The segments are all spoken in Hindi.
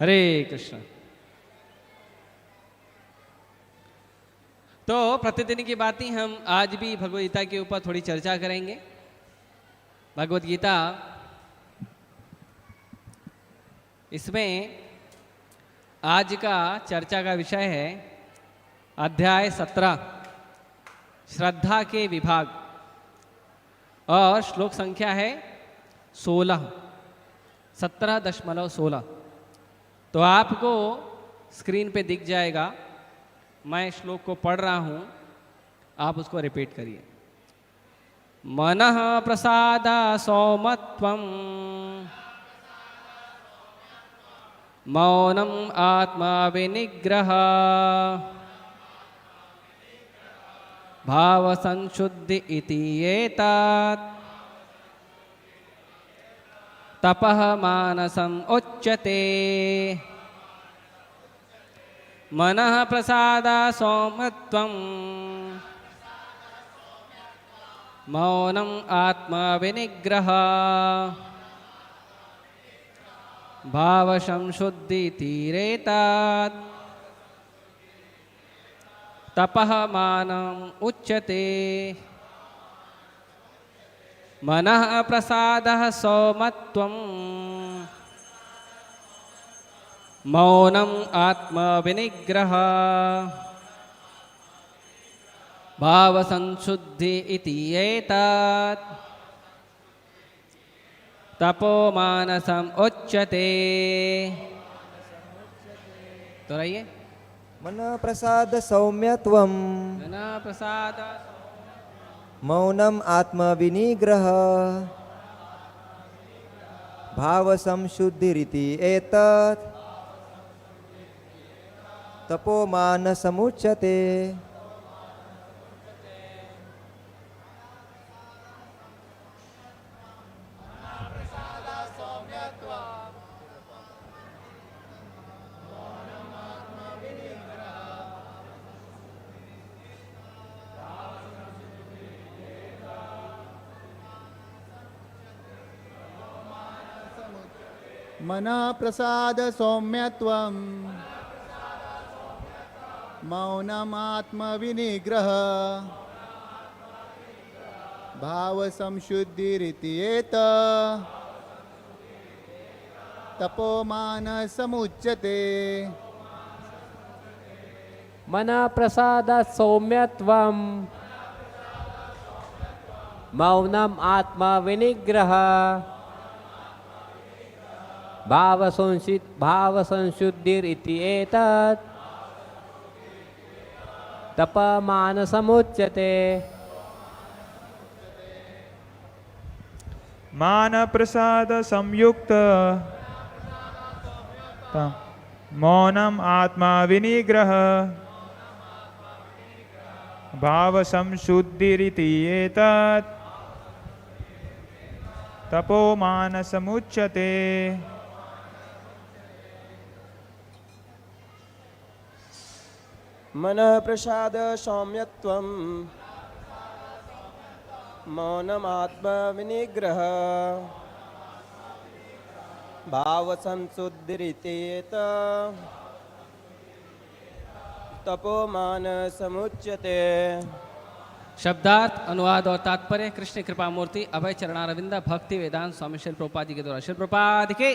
हरे कृष्ण। तो प्रतिदिन की बात ही हम आज भी भगवद गीता के ऊपर थोड़ी चर्चा करेंगे। भगवद गीता इसमें आज का चर्चा का विषय है अध्याय 17 श्रद्धा के विभाग और श्लोक संख्या है 16 17.16। तो आपको स्क्रीन पे दिख जाएगा, मैं श्लोक को पढ़ रहा हूँ, आप उसको रिपीट करिए। मनः प्रसाद सौमत्वं मौनम आत्मा विनिग्रह भाव संशुद्धि इति एतत् तपः मानसम उच्यते। मनः प्रसाद सौमत्वं मौनम आत्मा विनिग्रह भाव संशुद्धि तीरेतात् तपः मानम उच्यते। मनः प्रसादः सौमत्वं मौनम आत्मा विनिग्रह भाव संशुद्धि इति एतत् तपो मानसम उच्यते। तो रहिए। मन प्रसाद सौम्यत्वं मन प्रसाद मौनम आत्म विनिग्रह भाव संशुद्धिरिति एतत् तपो मानसमुच्यते। मनः प्रसाद सौम्यत्वं मौनमात्मविनिग्रह भाव संशुद्धिरिति एतत् तपो मानसमुच्यते। मनः प्रसाद सौम्यत्वं मौनम आत्मा विनिग्रह भाव संशुद्धिरिति एतत् तप मानसमुच्यते। मान प्रसाद संयुक्त मौनम आत्मा विनिग्रह भाव संशुद्धिरिति एतत् तपो मानसमुच्यते। मनः प्रसाद सौम्यत्वं मौनमात्मा विनिग्रह भाव संशुद्धिरिति एतत् तपो मानसमुच्यते। शब्दार्थ अनुवाद और तात्पर्य कृष्ण कृपा मूर्ति अभय चरणारविंद भक्ति वेदांत स्वामी शिल प्रभुपाद जी के द्वारा। शिल प्रभुपाद के,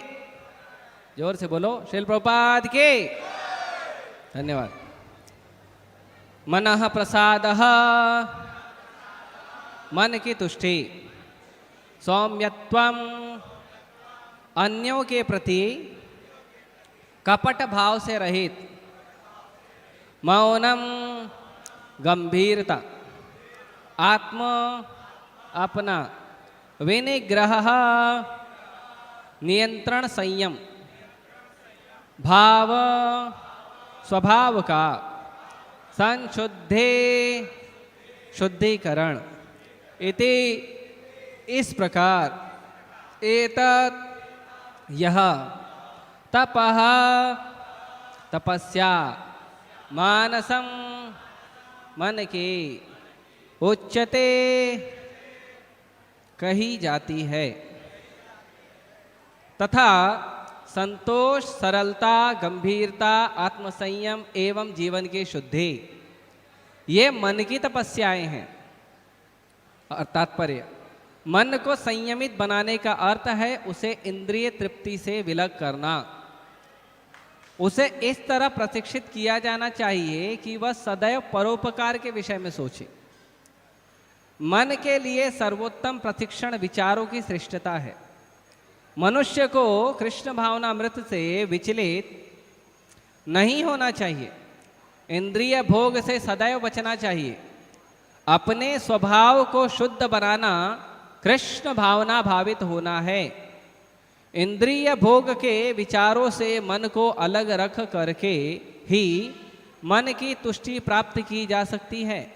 जोर से बोलो, शिल प्रभुपाद के। धन्यवाद। मनः प्रसादः मन की तुष्टि, सौम्यत्वम अन्यों के प्रति कपट भाव से रहित, मौनम गंभीरता, आत्म अपना, विनिग्रह नियंत्रण संयम, भाव स्वभाव का, संशुद्धि शुद्धिकरण, इति इस प्रकार, एतत् यह, तपः तपस्या, मानसम मन की, उच्यते कही जाती है, तथा संतोष, सरलता, गंभीरता, आत्मसंयम एवं जीवन की शुद्धि, ये मन की तपस्याएं हैं। और तात्पर्य, मन को संयमित बनाने का अर्थ है उसे इंद्रिय तृप्ति से विलग करना। उसे इस तरह प्रशिक्षित किया जाना चाहिए कि वह सदैव परोपकार के विषय में सोचे। मन के लिए सर्वोत्तम प्रशिक्षण विचारों की श्रेष्ठता है। मनुष्य को कृष्ण भावनामृत से विचलित नहीं होना चाहिए। इंद्रिय भोग से सदैव बचना चाहिए। अपने स्वभाव को शुद्ध बनाना कृष्ण भावना भावित होना है। इंद्रिय भोग के विचारों से मन को अलग रख करके ही मन की तुष्टि प्राप्त की जा सकती है।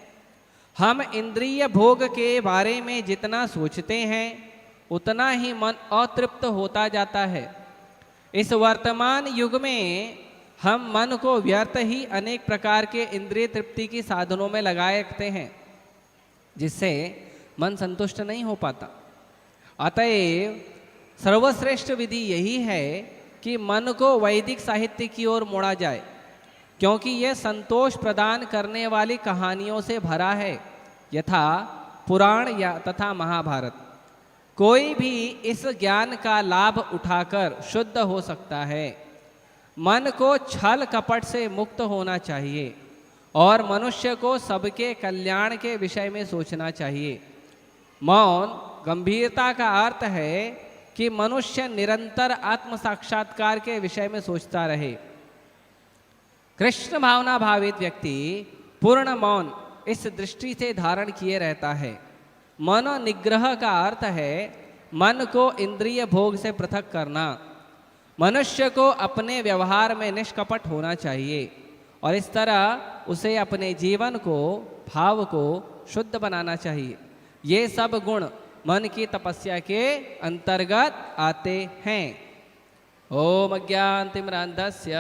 हम इंद्रिय भोग के बारे में जितना सोचते हैं उतना ही मन अतृप्त होता जाता है। इस वर्तमान युग में हम मन को व्यर्थ ही अनेक प्रकार के इंद्रिय तृप्ति की साधनों में लगाए रखते हैं, जिससे मन संतुष्ट नहीं हो पाता। अतएव सर्वश्रेष्ठ विधि यही है कि मन को वैदिक साहित्य की ओर मोड़ा जाए, क्योंकि यह संतोष प्रदान करने वाली कहानियों से भरा है, यथा पुराण या तथा महाभारत। कोई भी इस ज्ञान का लाभ उठाकर शुद्ध हो सकता है। मन को छल कपट से मुक्त होना चाहिए और मनुष्य को सबके कल्याण के विषय में सोचना चाहिए। मौन गंभीरता का अर्थ है कि मनुष्य निरंतर आत्म साक्षात्कार के विषय में सोचता रहे। कृष्ण भावना भावित व्यक्ति पूर्ण मौन इस दृष्टि से धारण किए रहता है। मनो निग्रह का अर्थ है मन को इंद्रिय भोग से पृथक करना। मनुष्य को अपने व्यवहार में निष्कपट होना चाहिए और इस तरह उसे अपने जीवन को, भाव को शुद्ध बनाना चाहिए। ये सब गुण मन की तपस्या के अंतर्गत आते हैं। ओम अज्ञानतिमिरान्धस्य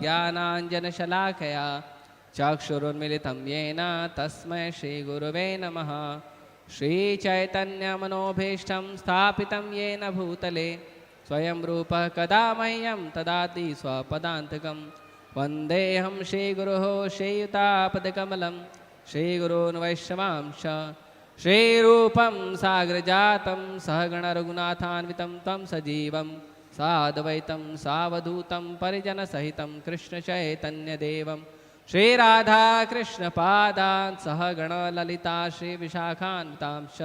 ज्ञानाञ्जनशलाकया चक्षुरुन्मीलितं येन तस्मै श्रीगुरुवे नमः। श्रीचैतन्यमनोभीष्टं स्थापितं येन भूतले स्वयं रूपः कदा मह्यं ददाति स्वपदान्तिकं। वन्देऽहं श्रीगुरोः श्रीयुतापदकमलं श्रीगुरून् वैष्णवांश श्रीरूपं साग्रजातं सहगणरघुनाथान्वितं तं सजीवं साद्वैतं सावधूतं परिजनसहितं कृष्णचैतन्यदेवं श्रीराधा कृष्णपादान् सहगण ललिता श्रीविशाखान्वितांश।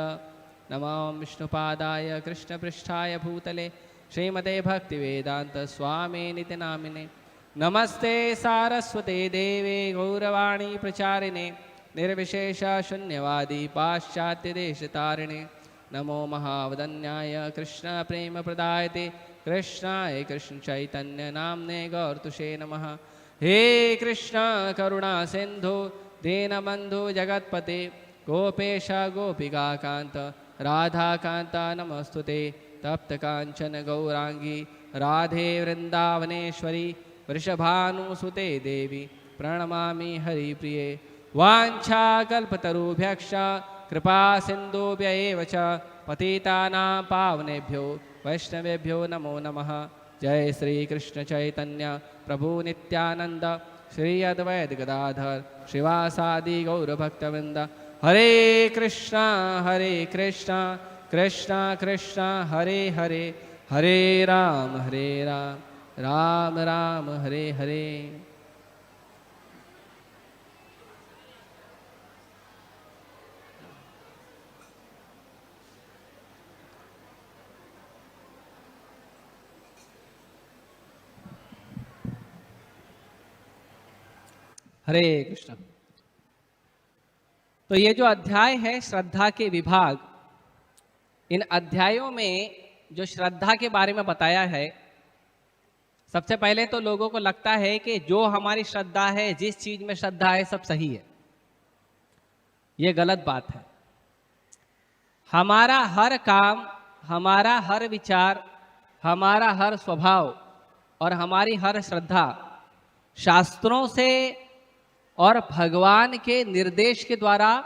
नमो विष्णुपादाय कृष्णपृष्ठाय भूतले श्रीमते भक्तिवेदांत स्वामिनिति नामिने। नमस्ते सारस्वते देवे गौरवाणी प्रचारिणे निर्विशेष शून्यवादी पाश्चात्यदेशतारिणे। नमो महावदन्याय कृष्ण प्रेम प्रदायते कृष्णाय कृष्ण चैतन्य नामने गौरतुषे नमः। हे कृष्ण करुणा सिंधु दीनबंधु जगत्पते गोपेश गोपिका कांत राधा कांता नमस्तुते। तप्त कांचन गौरांगी राधे वृंदावनेश्वरी वृषभानुसुते देवी प्रणमामि हरिप्रिये। वाञ्छाकल्पतरुभ्यश्च कृपा सिन्धुभ्य एव च पतितानां पावनेभ्यो वैष्णवेभ्यो नमो नमः। जय श्री कृष्ण चैतन्य प्रभु नित्यानंद श्री अद्वैत गदाधर श्रीवासादि गौरभक्तवृंद। हरे कृष्णा कृष्णा कृष्णा हरे हरे, हरे राम राम राम हरे हरे। हरे कृष्ण। तो ये जो अध्याय है श्रद्धा के विभाग, इन अध्यायों में जो श्रद्धा के बारे में बताया है, सबसे पहले तो लोगों को लगता है कि जो हमारी श्रद्धा है, जिस चीज में श्रद्धा है, सब सही है। ये गलत बात है। हमारा हर काम, हमारा हर विचार, हमारा हर स्वभाव और हमारी हर श्रद्धा शास्त्रों से और भगवान के निर्देश के द्वारा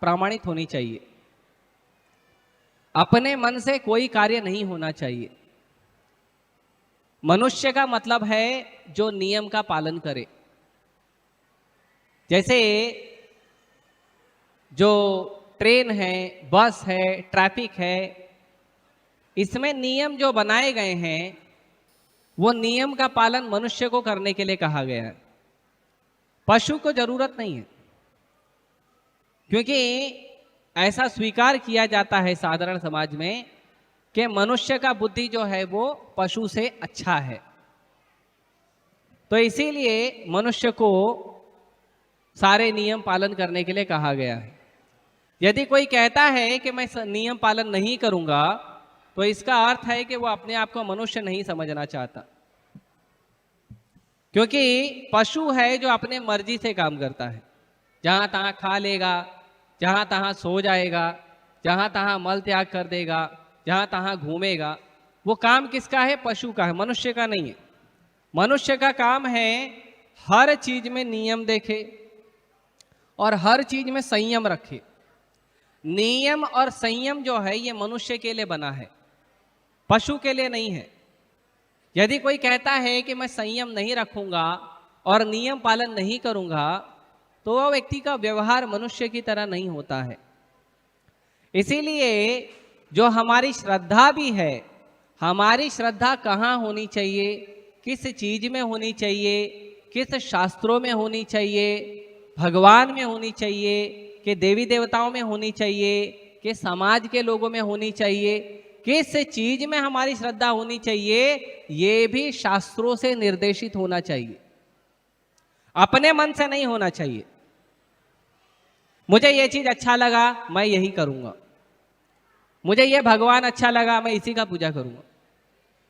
प्रमाणित होनी चाहिए। अपने मन से कोई कार्य नहीं होना चाहिए। मनुष्य का मतलब है जो नियम का पालन करे। जैसे जो ट्रेन है, बस है, ट्रैफिक है, इसमें नियम जो बनाए गए हैं वो नियम का पालन मनुष्य को करने के लिए कहा गया है, पशु को जरूरत नहीं है। क्योंकि ऐसा स्वीकार किया जाता है साधारण समाज में कि मनुष्य का बुद्धि जो है वो पशु से अच्छा है। तो इसीलिए मनुष्य को सारे नियम पालन करने के लिए कहा गया है। यदि कोई कहता है कि मैं नियम पालन नहीं करूंगा तो इसका अर्थ है कि वो अपने आप को मनुष्य नहीं समझना चाहता, क्योंकि पशु है जो अपने मर्जी से काम करता है। जहां तहां खा लेगा, जहां तहां सो जाएगा, जहां तहां मल त्याग कर देगा, जहां तहां घूमेगा। वो काम किसका है? पशु का है, मनुष्य का नहीं है। मनुष्य का काम है हर चीज में नियम देखे और हर चीज में संयम रखे। नियम और संयम जो है ये मनुष्य के लिए बना है, पशु के लिए नहीं है। यदि कोई कहता है कि मैं संयम नहीं रखूंगा और नियम पालन नहीं करूंगा तो वह व्यक्ति का व्यवहार मनुष्य की तरह नहीं होता है। इसीलिए जो हमारी श्रद्धा भी है, हमारी श्रद्धा कहाँ होनी चाहिए, किस चीज में होनी चाहिए, किस शास्त्रों में होनी चाहिए, भगवान में होनी चाहिए कि देवी देवताओं में होनी चाहिए कि समाज के लोगों में होनी चाहिए, किस चीज में हमारी श्रद्धा होनी चाहिए, ये भी शास्त्रों से निर्देशित होना चाहिए, अपने मन से नहीं होना चाहिए। मुझे ये चीज अच्छा लगा मैं यही करूंगा, मुझे ये भगवान अच्छा लगा मैं इसी का पूजा करूंगा,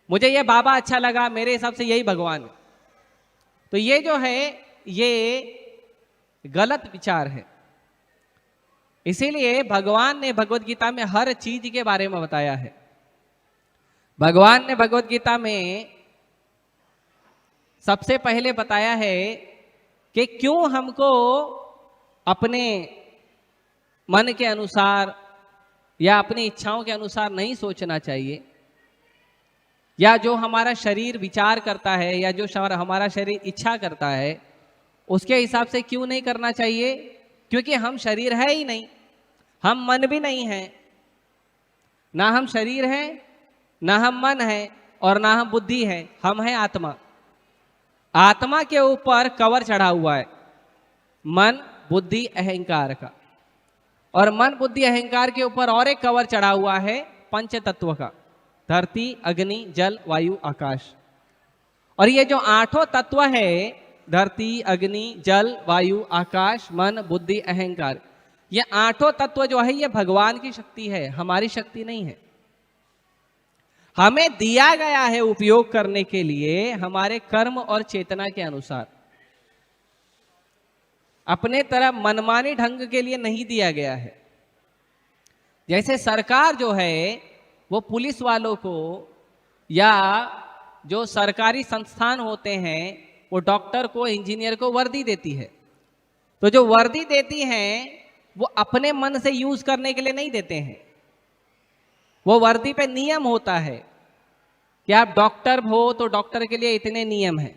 मुझे ये बाबा अच्छा लगा मेरे हिसाब से यही भगवान है। तो ये जो है ये गलत विचार है। इसीलिए भगवान ने भगवत गीता में हर चीज के बारे में बताया है। भगवान ने भगवत गीता में सबसे पहले बताया है कि क्यों हमको अपने मन के अनुसार या अपनी इच्छाओं के अनुसार नहीं सोचना चाहिए, या जो हमारा शरीर विचार करता है या जो हमारा शरीर इच्छा करता है उसके हिसाब से क्यों नहीं करना चाहिए। क्योंकि हम शरीर है ही नहीं, हम मन भी नहीं है, ना हम शरीर है, ना हम मन है और ना हम बुद्धि है, हम हैं आत्मा। आत्मा के ऊपर कवर चढ़ा हुआ है मन बुद्धि अहंकार का, और मन बुद्धि अहंकार के ऊपर और एक कवर चढ़ा हुआ है पंच तत्व का, धरती अग्नि जल वायु आकाश। और ये जो आठों तत्व है धरती अग्नि जल वायु आकाश मन बुद्धि अहंकार, ये आठों तत्व जो है ये भगवान की शक्ति है, हमारी शक्ति नहीं है। हमें दिया गया है उपयोग करने के लिए हमारे कर्म और चेतना के अनुसार, अपने तरह मनमानी ढंग के लिए नहीं दिया गया है। जैसे सरकार जो है वो पुलिस वालों को या जो सरकारी संस्थान होते हैं वो डॉक्टर को इंजीनियर को वर्दी देती है, तो जो वर्दी देती हैं वो अपने मन से यूज करने के लिए नहीं देते हैं। वो वर्दी पे नियम होता है कि आप डॉक्टर हो तो डॉक्टर के लिए इतने नियम हैं,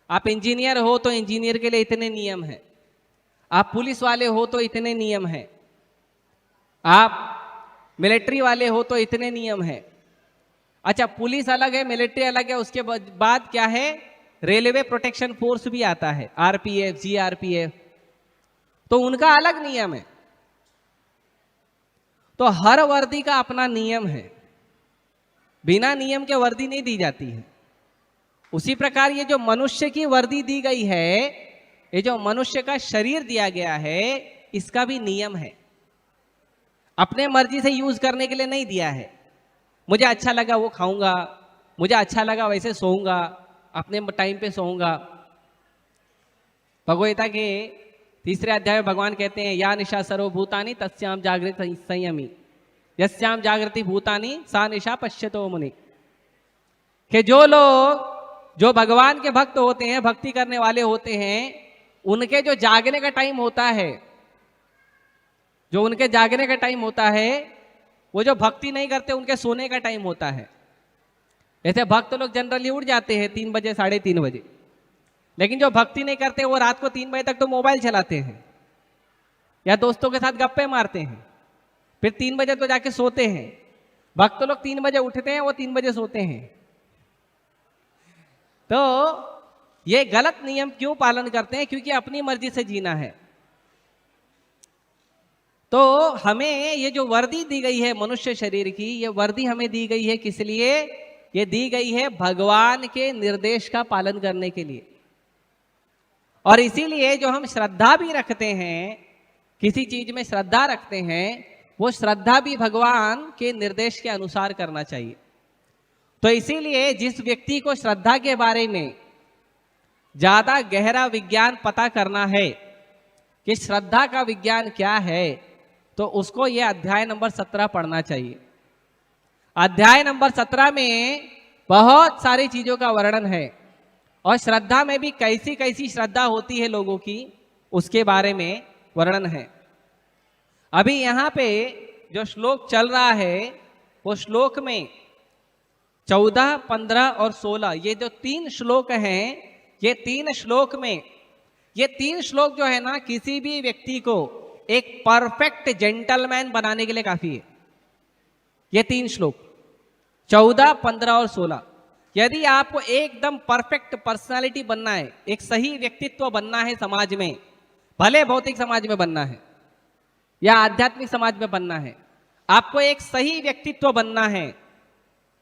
आप इंजीनियर हो तो इंजीनियर के लिए इतने नियम हैं, आप पुलिस वाले हो तो इतने नियम हैं, आप मिलिट्री वाले हो तो इतने नियम हैं। अच्छा, पुलिस अलग है मिलिट्री अलग है, उसके बाद क्या है रेलवे प्रोटेक्शन फोर्स भी आता है, आरपीएफ जीआरपीएफ, तो उनका अलग नियम है। तो हर वर्दी का अपना नियम है, बिना नियम के वर्दी नहीं दी जाती है। उसी प्रकार ये जो मनुष्य की वर्दी दी गई है, ये जो मनुष्य का शरीर दिया गया है, इसका भी नियम है, अपने मर्जी से यूज करने के लिए नहीं दिया है। मुझे अच्छा लगा वो खाऊंगा, मुझे अच्छा लगा वैसे सोऊंगा, अपने टाइम पे सोऊंगा। भगवद्गीता के 3 अध्याय में भगवान कहते हैं या निशा सर्वभूतानि तस्याम जागृत संयमी यस्याम जागृति भूतानि सा निशा पश्यतो मुनि। कि जो लोग जो भगवान के भक्त होते हैं, भक्ति करने वाले होते हैं, उनके जो जागने का टाइम होता है, जो उनके जागने का टाइम होता है, वो जो भक्ति नहीं करते उनके सोने का टाइम होता है। ऐसे भक्त लोग जनरली उठ जाते हैं 3 बजे 3:30 बजे, लेकिन जो भक्ति नहीं करते वो रात को 3 बजे तक तो मोबाइल चलाते हैं या दोस्तों के साथ गप्पे मारते हैं, फिर 3 बजे तो जाके सोते हैं। भक्त लोग 3 बजे उठते हैं, वो 3 बजे सोते हैं। तो ये गलत नियम क्यों पालन करते हैं? क्योंकि अपनी मर्जी से जीना है। तो हमें ये जो वर्दी दी गई है मनुष्य शरीर की, ये वर्दी हमें दी गई है किस लिए? ये दी गई है भगवान के निर्देश का पालन करने के लिए। और इसीलिए जो हम श्रद्धा भी रखते हैं, किसी चीज में श्रद्धा रखते हैं, वो श्रद्धा भी भगवान के निर्देश के अनुसार करना चाहिए। तो इसीलिए जिस व्यक्ति को श्रद्धा के बारे में ज्यादा गहरा विज्ञान पता करना है कि श्रद्धा का विज्ञान क्या है, तो उसको ये अध्याय नंबर 17 पढ़ना चाहिए। अध्याय नंबर 17 में बहुत सारी चीजों का वर्णन है और श्रद्धा में भी कैसी कैसी श्रद्धा होती है लोगों की, उसके बारे में वर्णन है। अभी यहाँ पे जो श्लोक चल रहा है, वो श्लोक में 14, 15 और 16 ये जो 3 श्लोक हैं, ये 3 श्लोक में, ये 3 श्लोक जो है ना, किसी भी व्यक्ति को एक परफेक्ट जेंटलमैन बनाने के लिए काफी है। ये 3 श्लोक 14, 15 और 16, यदि आपको एकदम परफेक्ट पर्सनालिटी बनना है, एक सही व्यक्तित्व बनना है समाज में, भले भौतिक समाज में बनना है या आध्यात्मिक समाज में बनना है, आपको एक सही व्यक्तित्व बनना है।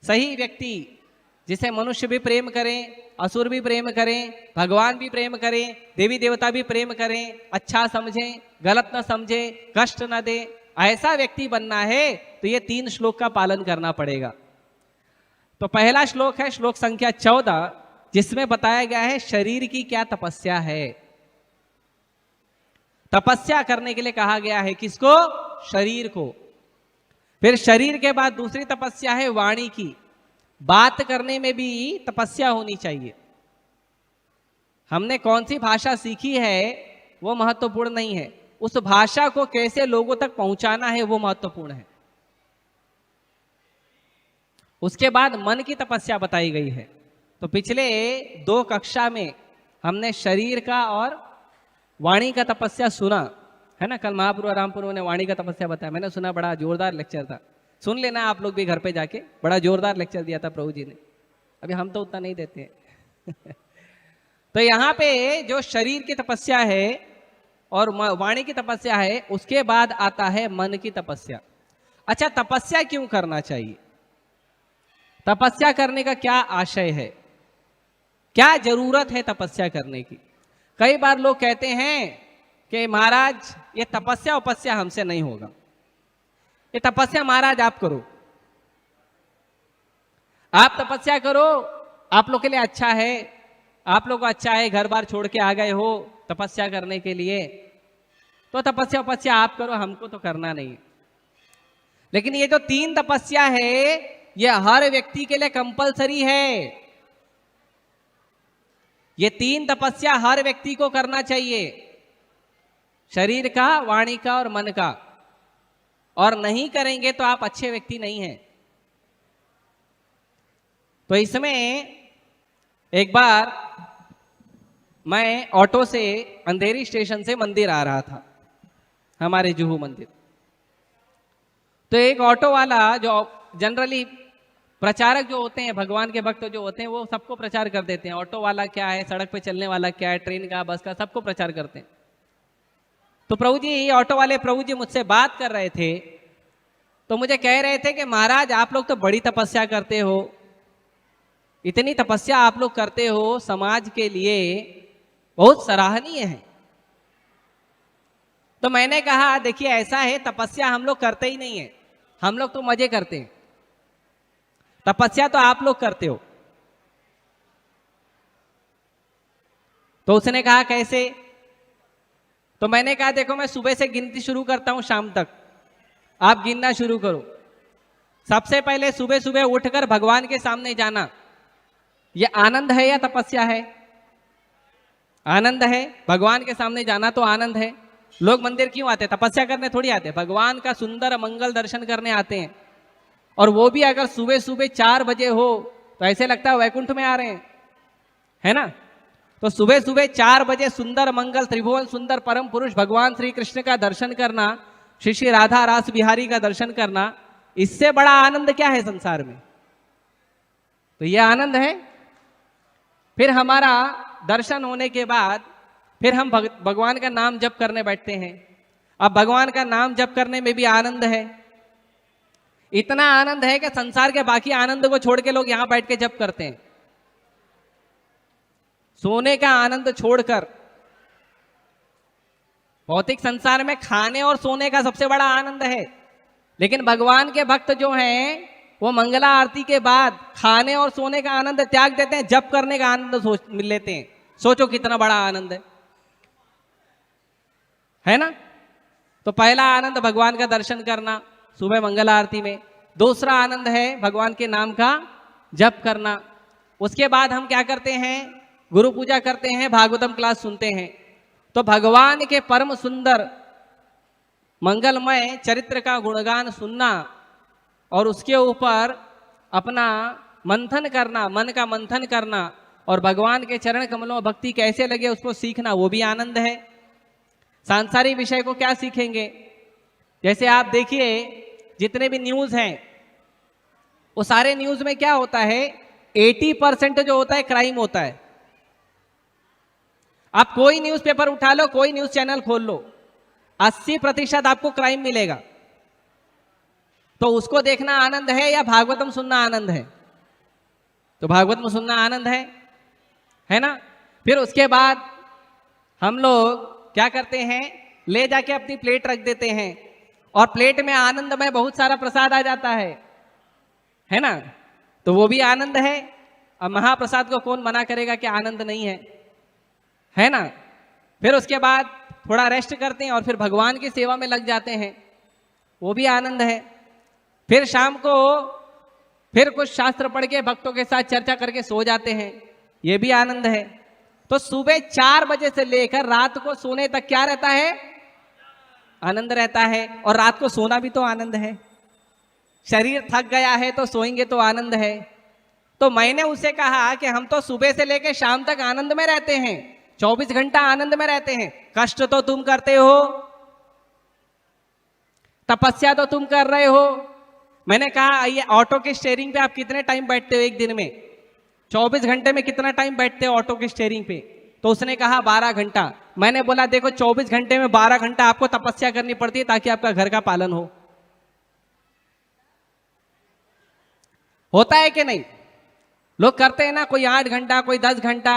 सही व्यक्ति जिसे मनुष्य भी प्रेम करें, असुर भी प्रेम करें, भगवान भी प्रेम करें, देवी देवता भी प्रेम करें, अच्छा समझें, गलत न समझें, कष्ट न दे, ऐसा व्यक्ति बनना है तो ये 3 श्लोक का पालन करना पड़ेगा। तो पहला श्लोक है श्लोक संख्या 14, जिसमें बताया गया है शरीर की क्या तपस्या है। तपस्या करने के लिए कहा गया है किसको? शरीर को। फिर शरीर के बाद दूसरी तपस्या है वाणी की। बात करने में भी तपस्या होनी चाहिए। हमने कौन सी भाषा सीखी है वो महत्वपूर्ण नहीं है, उस भाषा को कैसे लोगों तक पहुंचाना है वो महत्वपूर्ण है। उसके बाद मन की तपस्या बताई गई है। तो पिछले 2 कक्षा में हमने शरीर का और वाणी का तपस्या सुना है ना। कल महाप्रभु रामपुर ने वाणी का तपस्या बताया, मैंने सुना, बड़ा जोरदार लेक्चर था। सुन लेना आप लोग भी घर पे जाके, बड़ा जोरदार लेक्चर दिया था प्रभु जी ने। अभी हम तो उतना नहीं देते हैं। तो यहाँ पे जो शरीर की तपस्या है और वाणी की तपस्या है, उसके बाद आता है मन की तपस्या। अच्छा, तपस्या क्यों करना चाहिए? तपस्या करने का क्या आशय है? क्या जरूरत है तपस्या करने की? कई बार लोग कहते हैं कि महाराज ये तपस्या उपस्या हमसे नहीं होगा, ये तपस्या महाराज आप करो, आप तपस्या करो, आप लोग के लिए अच्छा है, आप लोग को अच्छा है, घर बार छोड़ के आ गए हो तपस्या करने के लिए, तो तपस्या उपस्या आप करो, हमको तो करना नहीं। लेकिन ये जो 3 तपस्या है, ये हर व्यक्ति के लिए कंपलसरी है। ये 3 तपस्या हर व्यक्ति को करना चाहिए, शरीर का, वाणी का और मन का। और नहीं करेंगे तो आप अच्छे व्यक्ति नहीं हैं। तो इसमें एक बार मैं ऑटो से अंधेरी स्टेशन से मंदिर आ रहा था, हमारे जुहू मंदिर। तो एक ऑटो वाला, जो जनरली प्रचारक जो होते हैं, भगवान के भक्त जो होते हैं, वो सबको प्रचार कर देते हैं। ऑटो वाला क्या है, सड़क पे चलने वाला क्या है, ट्रेन का, बस का, सबको प्रचार करते हैं। तो प्रभु जी, ऑटो वाले प्रभु जी मुझसे बात कर रहे थे, तो मुझे कह रहे थे कि महाराज आप लोग तो बड़ी तपस्या करते हो, इतनी तपस्या आप लोग करते हो, समाज के लिए बहुत सराहनीय है। तो मैंने कहा देखिए ऐसा है, तपस्या हम लोग करते ही नहीं है, हम लोग तो मजे करते हैं, तपस्या तो आप लोग करते हो। तो उसने कहा कैसे? तो मैंने कहा देखो मैं सुबह से गिनती शुरू करता हूं शाम तक, आप गिनना शुरू करो। सबसे पहले सुबह सुबह उठकर भगवान के सामने जाना, यह आनंद है या तपस्या है? आनंद है। भगवान के सामने जाना तो आनंद है। लोग मंदिर क्यों आते हैं? तपस्या करने थोड़ी आते हैं, भगवान का सुंदर मंगल दर्शन करने आते हैं। और वो भी अगर सुबह सुबह 4 बजे हो तो ऐसे लगता है वैकुंठ में आ रहे हैं, है ना। तो सुबह सुबह 4 बजे सुंदर मंगल त्रिभुवन सुंदर परम पुरुष भगवान श्री कृष्ण का दर्शन करना, श्री श्री राधा रास बिहारी का दर्शन करना, इससे बड़ा आनंद क्या है संसार में। तो यह आनंद है। फिर हमारा दर्शन होने के बाद फिर हम भगवान का नाम जप करने बैठते हैं। अब भगवान का नाम जप करने में भी आनंद है। इतना आनंद है कि संसार के बाकी आनंद को छोड़ के लोग यहां बैठ के जप करते हैं। सोने का आनंद छोड़कर भौतिक संसार में खाने और सोने का सबसे बड़ा आनंद है, लेकिन भगवान के भक्त जो हैं वो मंगला आरती के बाद खाने और सोने का आनंद त्याग देते हैं, जप करने का आनंद मिल लेते हैं। सोचो कितना बड़ा आनंद है ना। तो पहला आनंद भगवान का दर्शन करना सुबह मंगला आरती में, दूसरा आनंद है भगवान के नाम का जप करना। उसके बाद हम क्या करते हैं, गुरु पूजा करते हैं, भागवतम क्लास सुनते हैं। तो भगवान के परम सुंदर मंगलमय चरित्र का गुणगान सुनना और उसके ऊपर अपना मंथन करना, मन का मंथन करना और भगवान के चरण कमलों में भक्ति कैसे लगे उसको सीखना, वो भी आनंद है। सांसारिक विषय को क्या सीखेंगे, जैसे आप देखिए जितने भी न्यूज़ हैं वो सारे न्यूज़ में क्या होता है, 80% जो होता है क्राइम होता है। आप कोई न्यूज़पेपर उठा लो, कोई न्यूज़ चैनल खोल लो, 80% आपको क्राइम मिलेगा। तो उसको देखना आनंद है या भागवतम सुनना आनंद है? तो भागवतम सुनना आनंद है ना। फिर उसके बाद हम लोग क्या करते हैं, ले जाके अपनी प्लेट रख देते हैं और प्लेट में आनंद में बहुत सारा प्रसाद आ जाता है ना। तो वो भी आनंद है। अब महाप्रसाद को कौन मना करेगा कि आनंद नहीं है ना। फिर उसके बाद थोड़ा रेस्ट करते हैं और फिर भगवान की सेवा में लग जाते हैं, वो भी आनंद है। फिर शाम को फिर कुछ शास्त्र पढ़ के भक्तों के साथ चर्चा करके सो जाते हैं, ये भी आनंद है। तो सुबह 4 बजे से लेकर रात को सोने तक क्या रहता है, आनंद रहता है। और रात को सोना भी तो आनंद है। शरीर थक गया है तो सोएंगे तो आनंद है। तो मैंने उसे कहा कि हम तो सुबह से लेकर शाम तक आनंद में रहते हैं, 24 घंटा आनंद में रहते हैं। कष्ट तो तुम करते हो, तपस्या तो तुम कर रहे हो। मैंने कहा ये ऑटो के स्टीयरिंग पे आप कितने टाइम बैठते हो एक दिन में, 24 घंटे में कितना टाइम बैठते हो ऑटो के स्टीयरिंग पे? तो उसने कहा 12 घंटा। मैंने बोला देखो 24 घंटे में 12 घंटा आपको तपस्या करनी पड़ती है ताकि आपका घर का पालन हो। होता है कि नहीं? लोग करते हैं ना, कोई 8 घंटा, कोई 10 घंटा।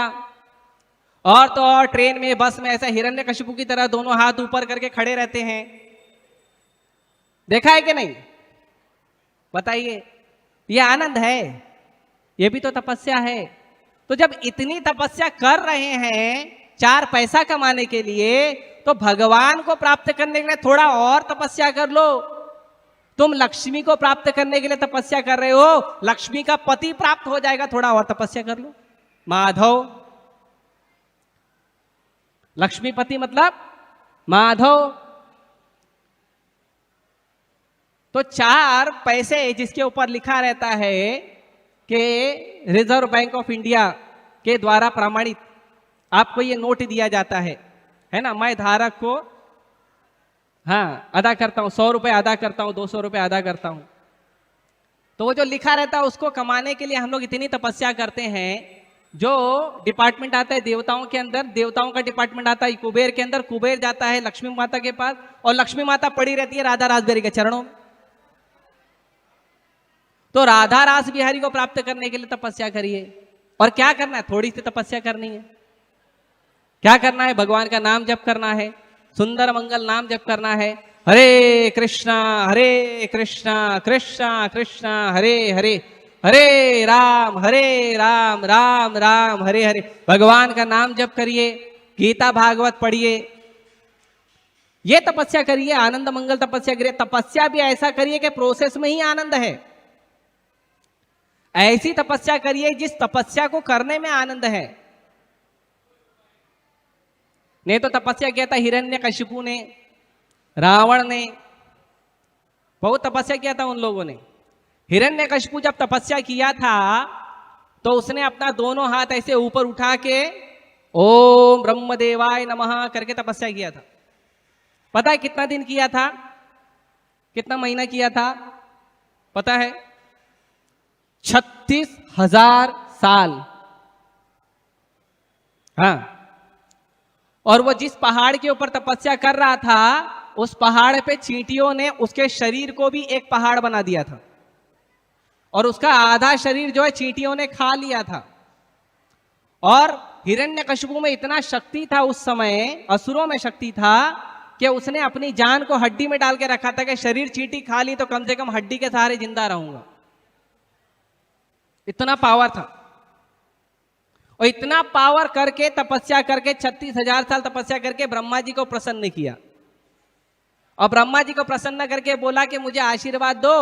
और तो और ट्रेन में बस में ऐसा हिरण्यकशिपु की तरह दोनों हाथ ऊपर करके खड़े रहते हैं, देखा है कि नहीं? बताइए, ये आनंद है, ये भी तो तपस्या है। तो जब इतनी तपस्या कर रहे हैं 4 पैसा कमाने के लिए, तो भगवान को प्राप्त करने के लिए थोड़ा और तपस्या कर लो। तुम लक्ष्मी को प्राप्त करने के लिए तपस्या कर रहे हो, लक्ष्मी का पति प्राप्त हो जाएगा, थोड़ा और तपस्या कर लो। माधव, लक्ष्मीपति मतलब माधव। तो 4 पैसे जिसके ऊपर लिखा रहता है कि रिजर्व बैंक ऑफ इंडिया के द्वारा प्रमाणित आपको ये नोट दिया जाता है ना। मैं धारक को अदा करता हूँ, 100 रुपए अदा करता हूँ, 200 रुपए अदा करता हूँ। तो वो जो लिखा रहता है उसको कमाने के लिए हम लोग इतनी तपस्या करते हैं। जो डिपार्टमेंट आता है देवताओं के अंदर, देवताओं का डिपार्टमेंट आता है कुबेर के अंदर, कुबेर जाता है लक्ष्मी माता के पास और लक्ष्मी माता पड़ी रहती है राधा रासबिहारी के चरणों में। तो राधा रास बिहारी को प्राप्त करने के लिए तपस्या करिए। और क्या करना है, थोड़ी सी तपस्या करनी है। क्या करना है, भगवान का नाम जप करना है, सुंदर मंगल नाम जप करना है। हरे कृष्णा कृष्णा कृष्णा हरे हरे, हरे राम राम राम हरे हरे। भगवान का नाम जप करिए, गीता भागवत पढ़िए, ये तपस्या करिए, आनंद मंगल तपस्या करिए। तपस्या भी ऐसा करिए कि प्रोसेस में ही आनंद है। ऐसी तपस्या करिए जिस तपस्या को करने में आनंद है। नहीं तो तपस्या किया था हिरण्यकशिपु ने, रावण ने, बहुत तपस्या किया था उन लोगों ने। हिरण्यकशिपु जब तपस्या किया था तो उसने अपना दोनों हाथ ऐसे ऊपर उठा के ओम ब्रह्मदेवाय नमः करके तपस्या किया था। पता है कितना दिन किया था, कितना महीना किया था पता है? 36,000 साल। हाँ, और वो जिस पहाड़ के ऊपर तपस्या कर रहा था, उस पहाड़ पे चींटियों ने उसके शरीर को भी एक पहाड़ बना दिया था, और उसका आधा शरीर जो है चींटियों ने खा लिया था। और हिरण्यकशिपु में इतना शक्ति था उस समय, असुरों में शक्ति था कि उसने अपनी जान को हड्डी में डाल के रखा था कि शरीर चींटी खा ली तो कम से कम हड्डी के सहारे जिंदा रहूंगा। इतना पावर था। और इतना पावर करके तपस्या करके 36,000 साल तपस्या करके ब्रह्मा जी को प्रसन्न किया। और ब्रह्मा जी को प्रसन्न करके बोला कि मुझे आशीर्वाद दो,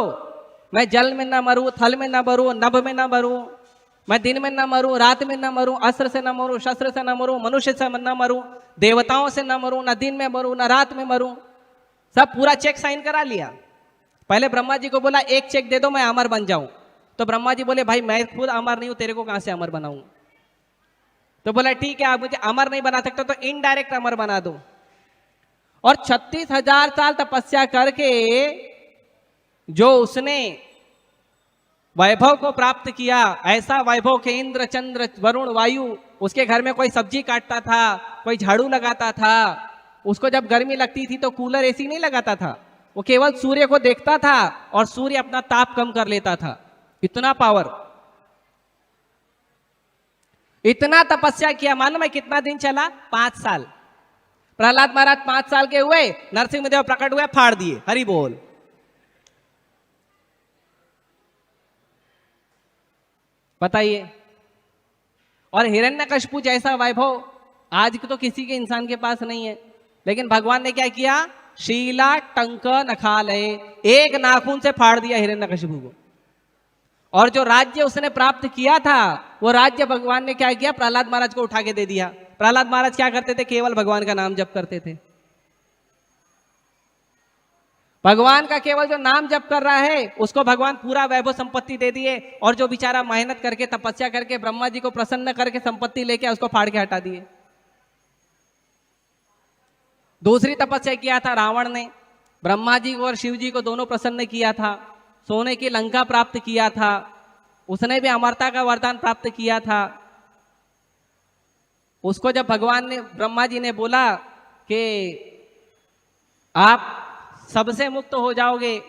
मैं जल में न मरूं, थल में न मरूं, नभ में न मरूं, मैं दिन में न मरूं, रात में न मरूं, अस्त्र से न मरूं, शस्त्र से न मरूं, मनुष्य से न मरूं, देवताओं से न मरूं, न दिन में मरूं, न रात में मरूं। सब पूरा चेक साइन करा लिया। पहले ब्रह्मा जी को बोला एक चेक दे दो, मैं अमर बन जाऊं। तो ब्रह्मा जी बोले भाई मैं खुद अमर नहीं हूं, तेरे को कहां से अमर बनाऊं? तो बोला ठीक है, आप मुझे अमर नहीं बना सकते तो इनडायरेक्ट अमर बना दो। और 36,000 साल तपस्या करके जो उसने वैभव को प्राप्त किया, ऐसा वैभव के इंद्र चंद्र वरुण वायु उसके घर में कोई सब्जी काटता था, कोई झाड़ू लगाता था, उसको जब गर्मी लगती थी तो कूलर एसी नहीं लगाता था, वो केवल सूर्य को देखता था और सूर्य अपना ताप कम कर लेता था। इतना पावर, इतना तपस्या किया। मालूम है कितना दिन चला? 5 साल। प्रहलाद महाराज 5 साल के हुए, नरसिंहदेव प्रकट हुए, फाड़ दिए। हरि बोल। बताइए। और हिरण्यकशिपु जैसा वैभव आज तो किसी के इंसान के पास नहीं है, लेकिन भगवान ने क्या किया? शीला टंक नखालय, एक नाखून से फाड़ दिया हिरण्यकशिपु को। और जो राज्य उसने प्राप्त किया था, वो राज्य भगवान ने क्या किया? प्रहलाद महाराज को उठा के दे दिया। प्रहलाद महाराज क्या करते थे? केवल भगवान का नाम जप करते थे। भगवान का केवल जो नाम जप कर रहा है उसको भगवान पूरा वैभव संपत्ति दे दिए, और जो बेचारा मेहनत करके तपस्या करके ब्रह्मा जी को प्रसन्न करके संपत्ति लेके उसको फाड़ के हटा दिए। दूसरी तपस्या किया था रावण ने, ब्रह्मा जी को और शिव जी को दोनों प्रसन्न किया था, सोने की लंका प्राप्त किया था, उसने भी अमरता का वरदान प्राप्त किया था। उसको जब भगवान ने, ब्रह्मा जी ने बोला कि आप सबसे मुक्त हो जाओगे,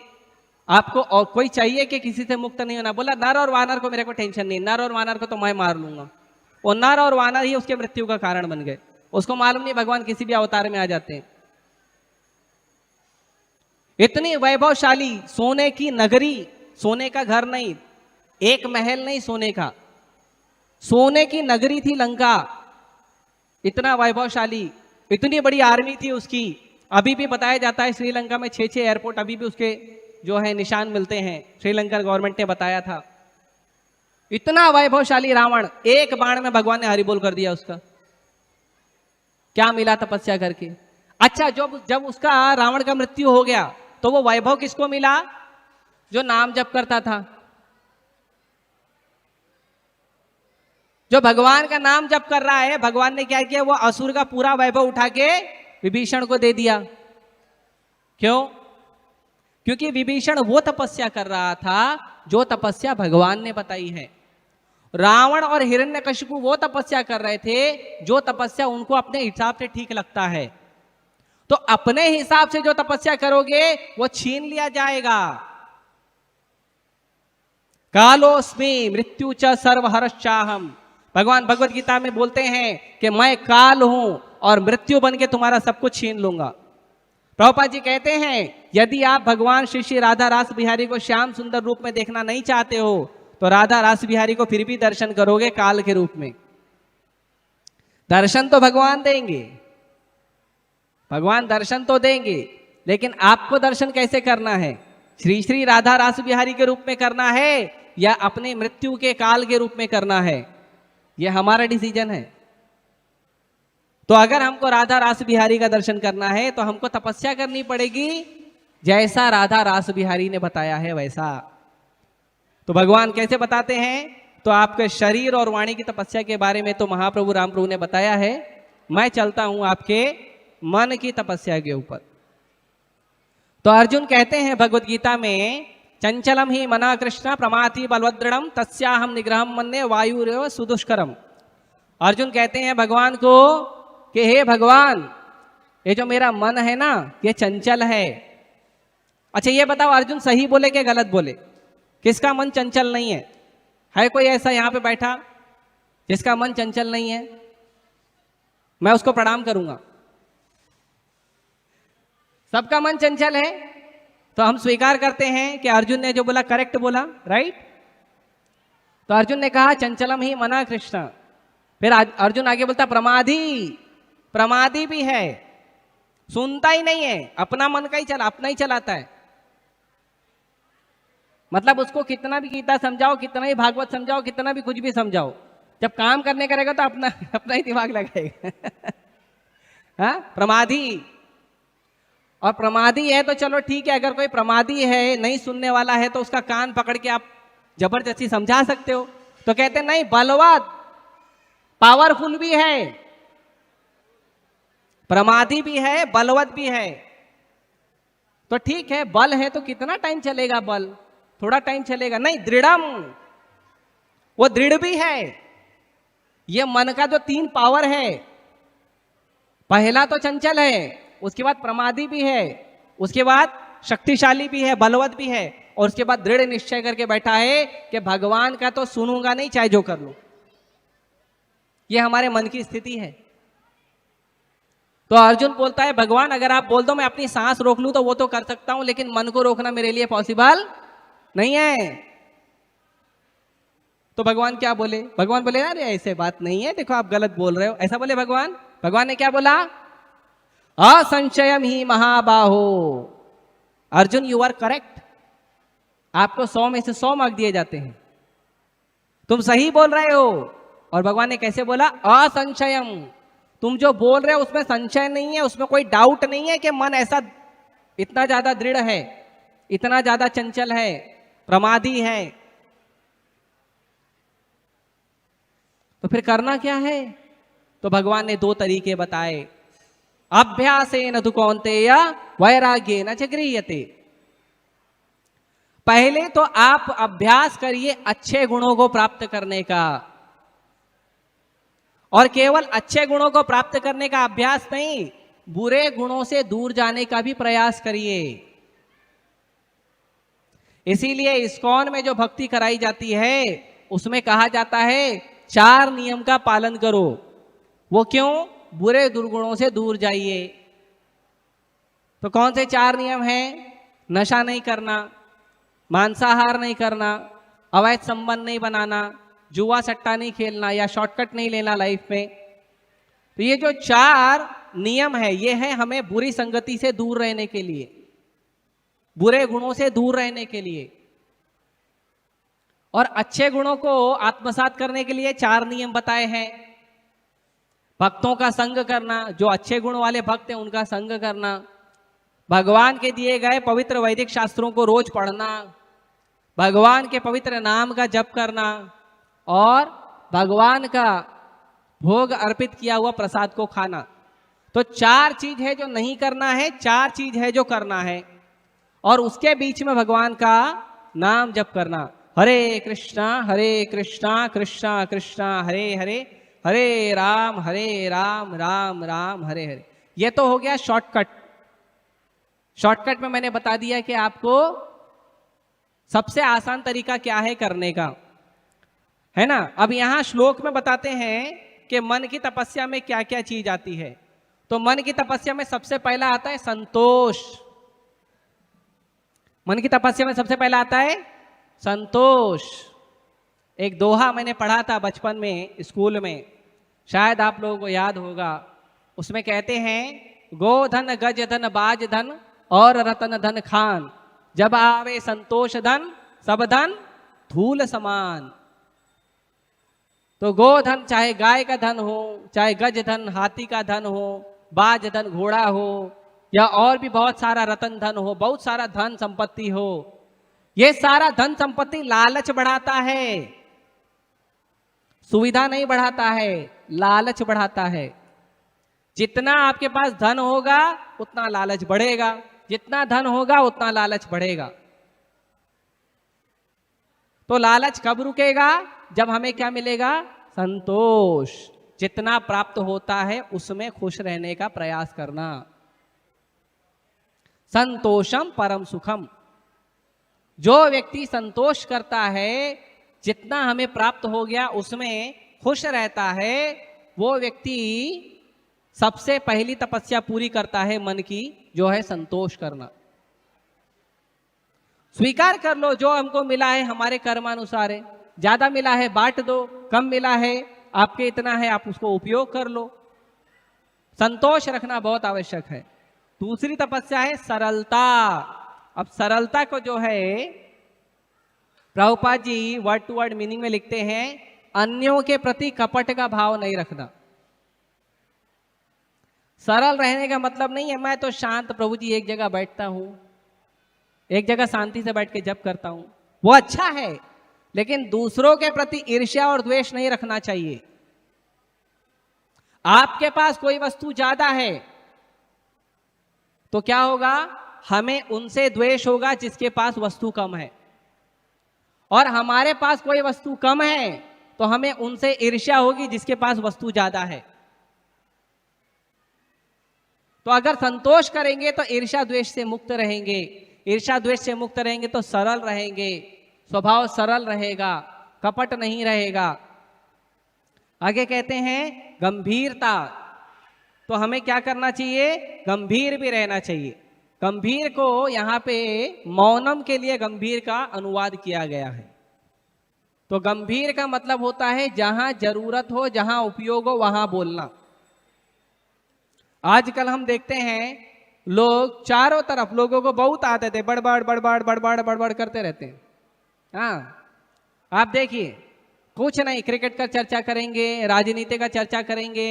आपको और कोई चाहिए कि किसी से मुक्त नहीं होना? बोला नर और वानर को मेरे को टेंशन नहीं, नर और वानर को तो मैं मार लूंगा। वो नर और वानर ही उसके मृत्यु का कारण बन गए। उसको मालूम नहीं भगवान किसी भी अवतार में आ जाते हैं। इतनी वैभवशाली सोने की नगरी, सोने का घर नहीं, एक महल नहीं, सोने का, सोने की नगरी थी लंका। इतना वैभवशाली, इतनी बड़ी आर्मी थी उसकी। अभी भी बताया जाता है श्रीलंका में 6 एयरपोर्ट अभी भी उसके जो है निशान मिलते हैं, श्रीलंका गवर्नमेंट ने बताया था। इतना वैभवशाली रावण, एक बाण में भगवान ने हरि बोल कर दिया उसका। क्या मिला तपस्या करके? अच्छा, जब उसका रावण का मृत्यु हो गया तो वो वैभव किसको मिला? जो नाम जप करता था, जो भगवान का नाम जप कर रहा है। भगवान ने क्या किया? वो असुर का पूरा वैभव उठा के विभीषण को दे दिया। क्यों? क्योंकि विभीषण वो तपस्या कर रहा था जो तपस्या भगवान ने बताई है। रावण और हिरण्यकशिपु वो तपस्या कर रहे थे जो तपस्या उनको अपने हिसाब से ठीक लगता है। तो अपने हिसाब से जो तपस्या करोगे वो छीन लिया जाएगा। कालोस्मि मृत्यु च सर्वहरश्चाहम, भगवान भगवत गीता में बोलते हैं कि मैं काल हूं और मृत्यु बन के तुम्हारा सब कुछ छीन लूंगा। प्रभुपाद जी कहते हैं यदि आप भगवान श्री श्री राधा रास बिहारी को श्याम सुंदर रूप में देखना नहीं चाहते हो तो राधा रास बिहारी को फिर भी दर्शन करोगे काल के रूप में। दर्शन तो भगवान देंगे, भगवान दर्शन तो देंगे, लेकिन आपको दर्शन कैसे करना है? श्री श्री राधा रास बिहारी के रूप में करना है या अपने मृत्यु के काल के रूप में करना है? यह हमारा डिसीजन है। तो अगर हमको राधा रास बिहारी का दर्शन करना है तो हमको तपस्या करनी पड़ेगी जैसा राधा रास बिहारी ने बताया है वैसा। तो भगवान कैसे बताते हैं तो आपके शरीर और वाणी की तपस्या के बारे में तो महाप्रभु राम प्रभु ने बताया है। मैं चलता हूं आपके मन की तपस्या के ऊपर। तो अर्जुन कहते हैं भगवत गीता में, चंचलम ही मना कृष्ण प्रमाथि बलवद्रढ़ तस्याहम निग्रहम मन्ये वायुरेव सुदुष्करम। अर्जुन कहते हैं भगवान को कि हे भगवान, ये जो मेरा मन है ना, ये चंचल है। अच्छा ये बताओ अर्जुन सही बोले कि गलत बोले? किसका मन चंचल नहीं है? है कोई ऐसा यहां पे बैठा जिसका मन चंचल नहीं है? मैं उसको प्रणाम करूंगा। सबका मन चंचल है। तो हम स्वीकार करते हैं कि अर्जुन ने जो बोला करेक्ट बोला, राइट। तो अर्जुन ने कहा चंचलम ही मना कृष्ण। फिर अर्जुन आगे बोलता प्रमादी, प्रमादी भी है, सुनता ही नहीं है, अपना मन का ही अपना ही चलाता है। मतलब उसको कितना भी गीता समझाओ, कितना ही भागवत समझाओ, कितना भी कुछ भी समझाओ, जब काम करने करेगा तो अपना अपना ही दिमाग लगाएगा। हाँ, प्रमादी। और प्रमादी है तो चलो ठीक है, अगर कोई प्रमादी है, नहीं सुनने वाला है, तो उसका कान पकड़ के आप जबरदस्ती समझा सकते हो। तो कहते नहीं, बलवत, पावरफुल भी है, प्रमादी भी है, बलवत भी है। तो ठीक है, बल है तो कितना टाइम चलेगा? बल थोड़ा टाइम चलेगा। नहीं, दृढ़म, वो दृढ़ भी है। ये मन का जो 3 पावर है, पहला तो चंचल है, उसके बाद प्रमादी भी है, उसके बाद शक्तिशाली भी है, बलवत भी है, और उसके बाद दृढ़ निश्चय करके बैठा है कि भगवान का तो सुनूंगा नहीं, चाहे जो कर लूं। ये हमारे मन की स्थिति है। तो अर्जुन बोलता है भगवान अगर आप बोल दो मैं अपनी सांस रोक लूं तो वो तो कर सकता हूं, लेकिन मन को रोकना मेरे लिए पॉसिबल नहीं है। तो भगवान क्या बोले? भगवान बोले अरे ऐसे बात नहीं है, देखो आप गलत बोल रहे हो, ऐसा बोले भगवान। भगवान ने क्या बोला? असंशयम ही महाबाहो। Arjun you are correct. आपको 100 में से 100 मार्क दिए जाते हैं, तुम सही बोल रहे हो। और भगवान ने कैसे बोला? असंशयम, तुम जो बोल रहे हो उसमें संशय नहीं है, उसमें कोई डाउट नहीं है कि मन ऐसा इतना ज्यादा दृढ़ है, इतना ज्यादा चंचल है, प्रमादी है। तो फिर करना क्या है? तो भगवान ने 2 तरीके बताए। अभ्यासेन तु कौन्तेय वैराग्येन च गृह्यते। पहले तो आप अभ्यास करिए अच्छे गुणों को प्राप्त करने का, और केवल अच्छे गुणों को प्राप्त करने का अभ्यास नहीं, बुरे गुणों से दूर जाने का भी प्रयास करिए। इसीलिए इस्कॉन में जो भक्ति कराई जाती है उसमें कहा जाता है 4 नियम का पालन करो। वो क्यों? बुरे दुर्गुणों से दूर जाइए। तो कौन से 4 नियम हैं? नशा नहीं करना, मांसाहार नहीं करना, अवैध संबंध नहीं बनाना, जुआ सट्टा नहीं खेलना, या शॉर्टकट नहीं लेना लाइफ में। तो ये जो 4 नियम है, ये है हमें बुरी संगति से दूर रहने के लिए, बुरे गुणों से दूर रहने के लिए। और अच्छे गुणों को आत्मसात करने के लिए 4 नियम बताए हैं। भक्तों का संग करना, जो अच्छे गुण वाले भक्त हैं उनका संग करना, भगवान के दिए गए पवित्र वैदिक शास्त्रों को रोज पढ़ना, भगवान के पवित्र नाम का जप करना, और भगवान का भोग अर्पित किया हुआ प्रसाद को खाना। तो 4 चीज है जो नहीं करना है, 4 चीज है जो करना है, और उसके बीच में भगवान का नाम जप करना। हरे कृष्णा कृष्णा कृष्णा हरे हरे, हरे राम राम राम हरे हरे। ये तो हो गया शॉर्टकट। शॉर्टकट में मैंने बता दिया कि आपको सबसे आसान तरीका क्या है करने का, है ना। अब यहां श्लोक में बताते हैं कि मन की तपस्या में क्या क्या चीज आती है। तो मन की तपस्या में सबसे पहला आता है संतोष। मन की तपस्या में सबसे पहला आता है संतोष। एक दोहा मैंने पढ़ा था बचपन में स्कूल में, शायद आप लोगों को याद होगा। उसमें कहते हैं गोधन गज धन बाज धन और रतन धन खान, जब आवे संतोष धन सब धन धूल समान। तो गोधन चाहे गाय का धन हो, चाहे गज धन हाथी का धन हो, बाज धन घोड़ा हो, या और भी बहुत सारा रतन धन हो, बहुत सारा धन संपत्ति हो, ये सारा धन संपत्ति लालच बढ़ाता है। सुविधा नहीं बढ़ाता है, लालच बढ़ाता है। जितना आपके पास धन होगा उतना लालच बढ़ेगा, जितना धन होगा उतना लालच बढ़ेगा। तो लालच कब रुकेगा? जब हमें क्या मिलेगा? संतोष। जितना प्राप्त होता है उसमें खुश रहने का प्रयास करना। संतोषम परम सुखम। जो व्यक्ति संतोष करता है, जितना हमें प्राप्त हो गया उसमें खुश रहता है, वो व्यक्ति सबसे पहली तपस्या पूरी करता है मन की, जो है संतोष करना। स्वीकार कर लो जो हमको मिला है हमारे कर्मानुसार है। ज्यादा मिला है बांट दो, कम मिला है आपके इतना है आप उसको उपयोग कर लो। संतोष रखना बहुत आवश्यक है। दूसरी तपस्या है सरलता। अब सरलता को जो है Prabhupada ji word to word meaning में लिखते हैं, अन्यों के प्रति कपट का भाव नहीं रखना। सरल रहने का मतलब नहीं है मैं तो शांत प्रभु जी एक जगह बैठता हूं, एक जगह शांति से बैठ के जप करता हूं, वो अच्छा है, लेकिन दूसरों के प्रति ईर्ष्या और द्वेष नहीं रखना चाहिए। आपके पास कोई वस्तु ज्यादा है तो क्या होगा? हमें उनसे द्वेष होगा जिसके पास वस्तु कम है, और हमारे पास कोई वस्तु कम है तो हमें उनसे ईर्ष्या होगी जिसके पास वस्तु ज्यादा है। तो अगर संतोष करेंगे तो ईर्ष्या द्वेष से मुक्त रहेंगे, ईर्ष्या द्वेष से मुक्त रहेंगे तो सरल रहेंगे, स्वभाव सरल रहेगा, कपट नहीं रहेगा। आगे कहते हैं गंभीरता। तो हमें क्या करना चाहिए? गंभीर भी रहना चाहिए। गंभीर को यहाँ पे मौनम के लिए गंभीर का अनुवाद किया गया है। तो गंभीर का मतलब होता है जहां जरूरत हो, जहां उपयोग हो वहां बोलना। आजकल हम देखते हैं लोग चारों तरफ, लोगों को बहुत आदत है बड़बड़ बड़बड़ बड़बड़ बड़बड़ करते रहते हैं। हाँ, आप देखिए कुछ नहीं, क्रिकेट का चर्चा करेंगे, राजनीति का चर्चा करेंगे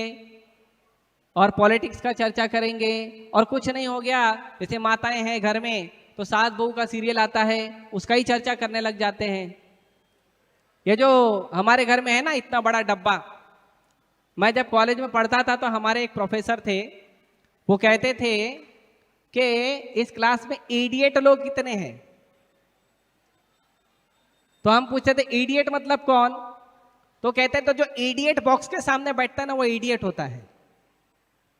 और पॉलिटिक्स का चर्चा करेंगे, और कुछ नहीं हो गया जैसे माताएं हैं घर में तो सास बहू का सीरियल आता है उसका ही चर्चा करने लग जाते हैं। ये जो हमारे घर में है ना इतना बड़ा डब्बा, मैं जब कॉलेज में पढ़ता था तो हमारे एक प्रोफेसर थे, वो कहते थे कि इस क्लास में इडियट लोग कितने हैं। तो हम पूछते थे इडियट मतलब कौन? तो कहते तो जो इडियट बॉक्स के सामने बैठता है ना वो इडियट होता है।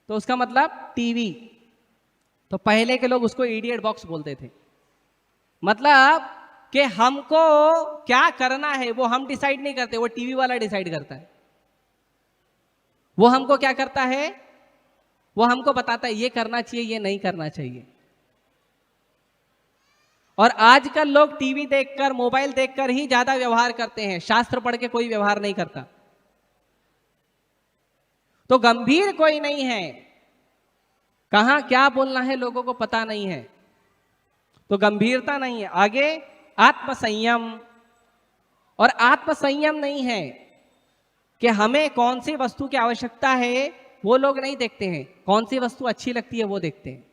तो उसका मतलब टीवी। तो पहले के लोग उसको इडियट बॉक्स बोलते थे, मतलब कि हमको क्या करना है वो हम डिसाइड नहीं करते, वो टीवी वाला डिसाइड करता है। वो हमको क्या करता है? वो हमको बताता है ये करना चाहिए, ये नहीं करना चाहिए। और आजकल लोग टीवी देखकर, मोबाइल देखकर ही ज्यादा व्यवहार करते हैं, शास्त्र पढ़ के कोई व्यवहार नहीं करता। तो गंभीर कोई नहीं है, कहां क्या बोलना है लोगों को पता नहीं है, तो गंभीरता नहीं है। आगे आत्मसंयम। और आत्मसंयम नहीं है कि हमें कौन सी वस्तु की आवश्यकता है वो लोग नहीं देखते हैं, कौन सी वस्तु अच्छी लगती है वो देखते हैं।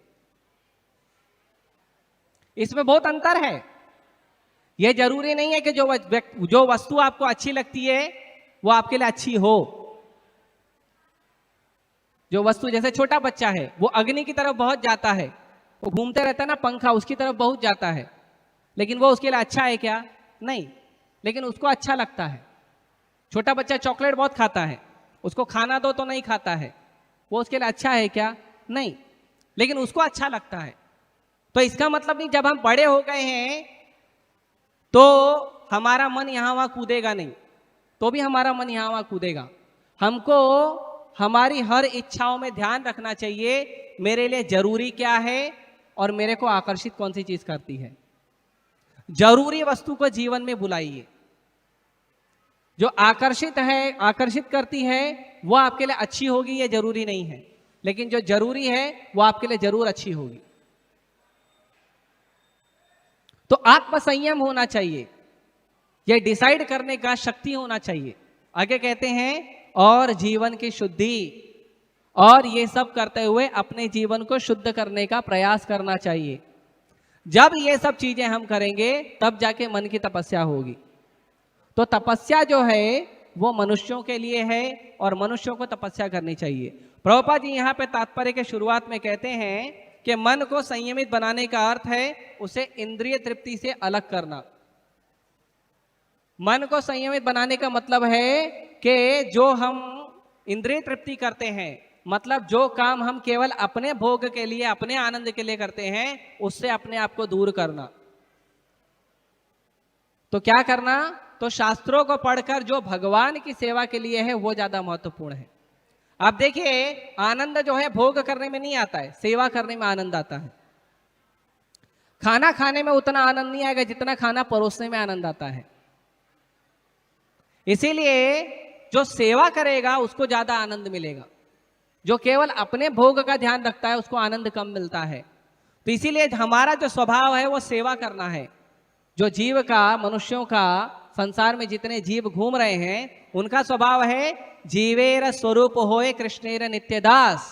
इसमें बहुत अंतर है। यह जरूरी नहीं है कि जो वस्तु आपको अच्छी लगती है वो आपके लिए अच्छी हो। जो वस्तु, जैसे छोटा बच्चा है वो अग्नि की तरफ बहुत जाता है, वो घूमते रहता है ना पंखा, उसकी तरफ बहुत जाता है, लेकिन वो उसके लिए अच्छा है क्या? नहीं, लेकिन उसको अच्छा लगता है। छोटा बच्चा चॉकलेट बहुत खाता है, उसको खाना दो तो नहीं खाता है, वो उसके लिए अच्छा है क्या? नहीं, लेकिन उसको अच्छा लगता है। तो इसका मतलब नहीं जब हम बड़े हो गए हैं तो हमारा मन यहां वहां कूदेगा नहीं, तो भी हमारा मन यहां वहां कूदेगा। हमको हमारी हर इच्छाओं में ध्यान रखना चाहिए, मेरे लिए जरूरी क्या है और मेरे को आकर्षित कौन सी चीज करती है। जरूरी वस्तु को जीवन में बुलाइए, जो आकर्षित है, आकर्षित करती है वो आपके लिए अच्छी होगी ये जरूरी नहीं है, लेकिन जो जरूरी है वो आपके लिए जरूर अच्छी होगी। तो आत्मसंयम होना चाहिए, यह डिसाइड करने का शक्ति होना चाहिए। आगे कहते हैं और जीवन की शुद्धि, और ये सब करते हुए अपने जीवन को शुद्ध करने का प्रयास करना चाहिए। जब ये सब चीजें हम करेंगे तब जाके मन की तपस्या होगी। तो तपस्या जो है वो मनुष्यों के लिए है और मनुष्यों को तपस्या करनी चाहिए। प्रभुपाद जी यहाँ पे तात्पर्य के शुरुआत में कहते हैं कि मन को संयमित बनाने का अर्थ है उसे इंद्रिय तृप्ति से अलग करना। मन को संयमित बनाने का मतलब है कि जो हम इंद्रिय तृप्ति करते हैं, मतलब जो काम हम केवल अपने भोग के लिए, अपने आनंद के लिए करते हैं, उससे अपने आप को दूर करना। तो क्या करना? तो शास्त्रों को पढ़कर जो भगवान की सेवा के लिए है वो ज्यादा महत्वपूर्ण है। अब देखिए, आनंद जो है भोग करने में नहीं आता है, सेवा करने में आनंद आता है। खाना खाने में उतना आनंद नहीं आएगा जितना खाना परोसने में आनंद आता है। इसीलिए जो सेवा करेगा उसको ज्यादा आनंद मिलेगा। जो केवल अपने भोग का ध्यान रखता है उसको आनंद कम मिलता है। तो इसीलिए हमारा जो स्वभाव है वो सेवा करना है। जो जीव का, मनुष्यों का, संसार में जितने जीव घूम रहे हैं उनका स्वभाव है जीवेर स्वरूप होए कृष्णेर नित्यदास।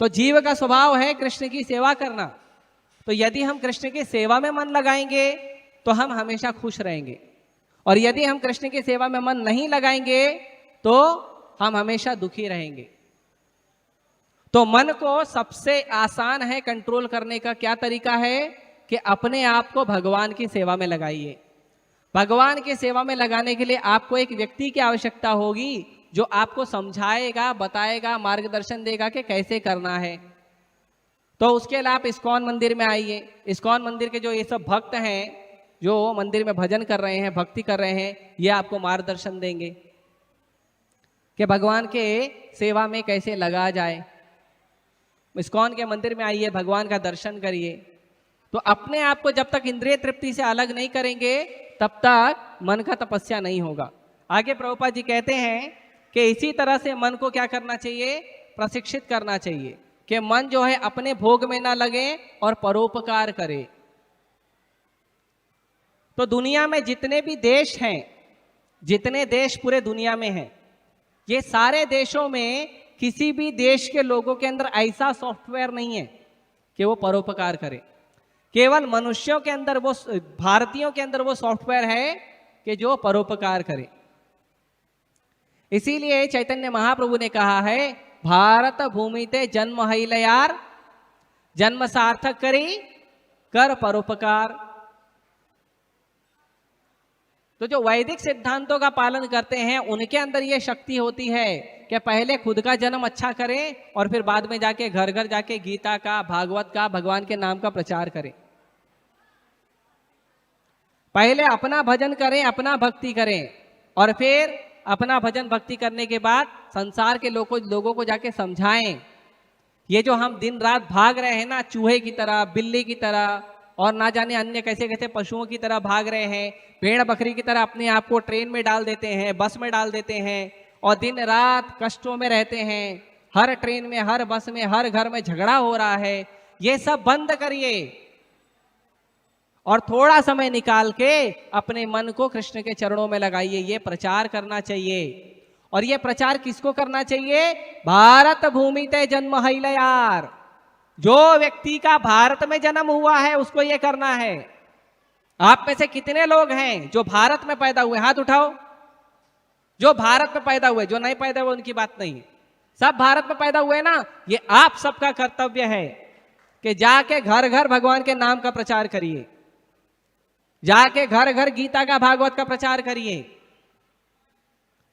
तो जीव का स्वभाव है कृष्ण की सेवा करना। तो यदि हम कृष्ण की सेवा में मन लगाएंगे तो हम हमेशा खुश रहेंगे, और यदि हम कृष्ण की सेवा में मन नहीं लगाएंगे तो हम हमेशा दुखी रहेंगे। तो मन को सबसे आसान है कंट्रोल करने का क्या तरीका है कि अपने आप को भगवान की सेवा में लगाइए। भगवान की सेवा में लगाने के लिए आपको एक व्यक्ति की आवश्यकता होगी जो आपको समझाएगा, बताएगा, मार्गदर्शन देगा कि कैसे करना है। तो उसके लिए आप इस्कॉन मंदिर में आइए। इस्कॉन मंदिर के जो ये सब भक्त हैं जो मंदिर में भजन कर रहे हैं, भक्ति कर रहे हैं, ये आपको मार्गदर्शन देंगे कि भगवान के सेवा में कैसे लगा जाए। इस्कॉन के मंदिर में आइए, भगवान का दर्शन करिए। तो अपने आप को जब तक इंद्रिय तृप्ति से अलग नहीं करेंगे तब तक मन का तपस्या नहीं होगा। आगे प्रभुपाद जी कहते हैं कि इसी तरह से मन को क्या करना चाहिए? प्रशिक्षित करना चाहिए कि मन जो है अपने भोग में ना लगे और परोपकार करे। तो दुनिया में जितने भी देश हैं, जितने देश पूरे दुनिया में हैं, ये सारे देशों में किसी भी देश के लोगों के अंदर ऐसा सॉफ्टवेयर नहीं है कि वो परोपकार करे। केवल मनुष्यों के अंदर, वो भारतीयों के अंदर वो सॉफ्टवेयर है कि जो परोपकार करे। इसीलिए चैतन्य महाप्रभु ने कहा है, भारत भूमि ते जन्म हईलयार, जन्म सार्थक करी कर परोपकार। तो जो वैदिक सिद्धांतों का पालन करते हैं उनके अंदर ये शक्ति होती है कि पहले खुद का जन्म अच्छा करें और फिर बाद में जाके घर घर जाके गीता का, भागवत का, भगवान के नाम का प्रचार करें। पहले अपना भजन करें, अपना भक्ति करें, और फिर अपना भजन भक्ति करने के बाद संसार के लोगों को जाके समझाएं। ये जो हम दिन रात भाग रहे हैं ना, चूहे की तरह, बिल्ली की तरह और ना जाने अन्य कैसे कैसे पशुओं की तरह भाग रहे हैं, भेड़ बकरी की तरह अपने आप को ट्रेन में डाल देते हैं, बस में डाल देते हैं और दिन रात कष्टों में रहते हैं। हर ट्रेन में, हर बस में, हर घर में झगड़ा हो रहा है। ये सब बंद करिए और थोड़ा समय निकाल के अपने मन को कृष्ण के चरणों में लगाइए। ये प्रचार करना चाहिए। और ये प्रचार किसको करना चाहिए? भारत भूमि ते जन्म हईलयार। जो व्यक्ति का भारत में जन्म हुआ है उसको ये करना है। आप में से कितने लोग हैं जो भारत में पैदा हुए? हाथ उठाओ। जो भारत में पैदा हुए, जो नहीं पैदा हुए उनकी बात नहीं है। सब भारत में पैदा हुए ना। ये आप सबका कर्तव्य है कि जाके घर घर भगवान के नाम का प्रचार करिए, जाके घर घर गीता का, भागवत का प्रचार करिए।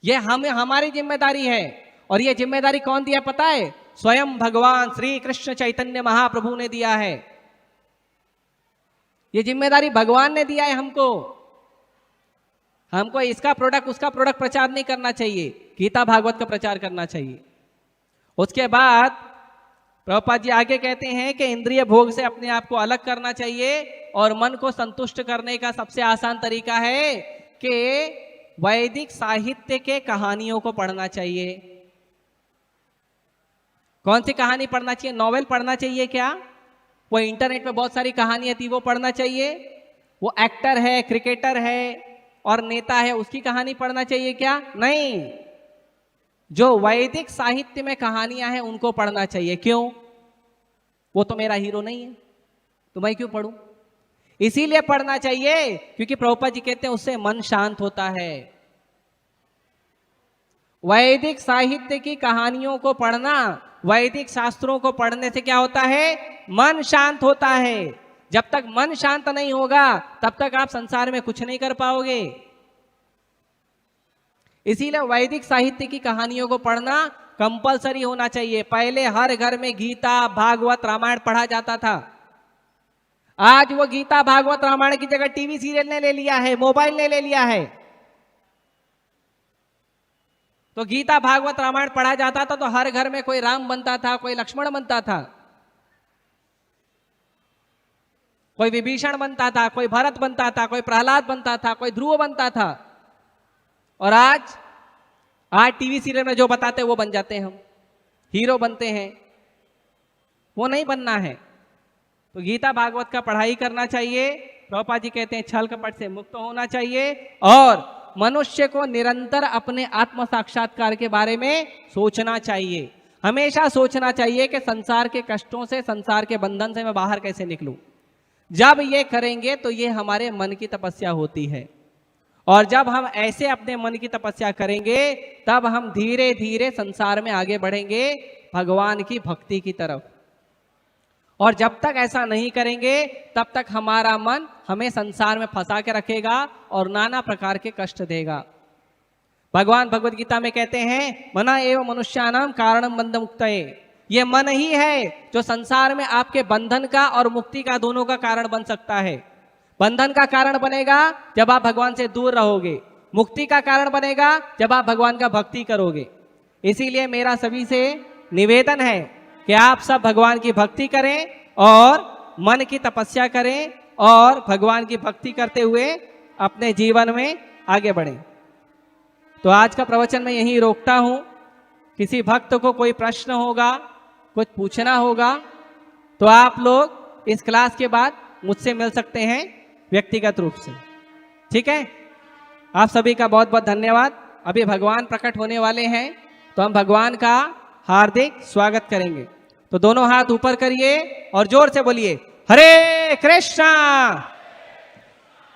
ये हमारी जिम्मेदारी है। और ये जिम्मेदारी कौन दिया पता है? स्वयं भगवान श्री कृष्ण चैतन्य महाप्रभु ने दिया है। ये जिम्मेदारी भगवान ने दिया है हमको। हमको इसका प्रोडक्ट, उसका प्रोडक्ट प्रचार नहीं करना चाहिए, गीता भागवत का प्रचार करना चाहिए। उसके बाद प्रभुपाद जी आगे कहते हैं कि इंद्रिय भोग से अपने आप को अलग करना चाहिए और मन को संतुष्ट करने का सबसे आसान तरीका है कि वैदिक साहित्य के कहानियों को पढ़ना चाहिए। कौन सी कहानी पढ़ना चाहिए? नॉवेल पढ़ना चाहिए क्या? वो इंटरनेट पे बहुत सारी कहानियां थी, वो पढ़ना चाहिए? वो एक्टर है, क्रिकेटर है और नेता है, उसकी कहानी पढ़ना चाहिए क्या? नहीं। जो वैदिक साहित्य में कहानियां हैं उनको पढ़ना चाहिए। क्यों? वो तो मेरा हीरो नहीं है, तो मैं क्यों पढ़ूं? इसीलिए पढ़ना चाहिए क्योंकि प्रभुपाद जी कहते हैं उससे मन शांत होता है। वैदिक साहित्य की कहानियों को पढ़ना, वैदिक शास्त्रों को पढ़ने से क्या होता है? मन शांत होता है। जब तक मन शांत नहीं होगा तब तक आप संसार में कुछ नहीं कर पाओगे। इसीलिए वैदिक साहित्य की कहानियों को पढ़ना कंपलसरी होना चाहिए। पहले हर घर में गीता, भागवत, रामायण पढ़ा जाता था। आज वो गीता, भागवत, रामायण की जगह टीवी सीरियल ने ले लिया है, मोबाइल ने ले लिया है। तो गीता, भागवत, रामायण पढ़ा जाता था तो हर घर में कोई राम बनता था, कोई लक्ष्मण बनता था, कोई विभीषण बनता था, कोई भरत बनता था, कोई प्रहलाद बनता था, कोई ध्रुव बनता था। और आज टीवी सीरियल में जो बताते हैं वो बन जाते हैं, हम हीरो बनते हैं। वो नहीं बनना है। तो गीता भागवत का पढ़ाई करना चाहिए। प्रभुपाद जी कहते हैं छल कपट से मुक्त होना चाहिए और मनुष्य को निरंतर अपने आत्म साक्षात्कार के बारे में सोचना चाहिए। हमेशा सोचना चाहिए कि संसार के कष्टों से, संसार के बंधन से मैं बाहर कैसे निकलूं। जब ये करेंगे तो ये हमारे मन की तपस्या होती है। और जब हम ऐसे अपने मन की तपस्या करेंगे तब हम धीरे धीरे संसार में आगे बढ़ेंगे भगवान की भक्ति की तरफ। और जब तक ऐसा नहीं करेंगे तब तक हमारा मन हमें संसार में फंसा के रखेगा और नाना प्रकार के कष्ट देगा। भगवान भगवद गीता में कहते हैं मना एवं मनुष्यानाम कारणम बंध मुक्तये। ये मन ही है जो संसार में आपके बंधन का और मुक्ति का दोनों का कारण बन सकता है। बंधन का कारण बनेगा जब आप भगवान से दूर रहोगे, मुक्ति का कारण बनेगा जब आप भगवान का भक्ति करोगे। इसीलिए मेरा सभी से निवेदन है कि आप सब भगवान की भक्ति करें और मन की तपस्या करें और भगवान की भक्ति करते हुए अपने जीवन में आगे बढ़ें। तो आज का प्रवचन मैं यहीं रोकता हूं। किसी भक्त को कोई प्रश्न होगा, कुछ पूछना होगा तो आप लोग इस क्लास के बाद मुझसे मिल सकते हैं व्यक्तिगत रूप से। ठीक है? आप सभी का बहुत बहुत धन्यवाद। अभी भगवान प्रकट होने वाले हैं तो हम भगवान का हार्दिक स्वागत करेंगे। तो दोनों हाथ ऊपर करिए और जोर से बोलिए हरे कृष्णा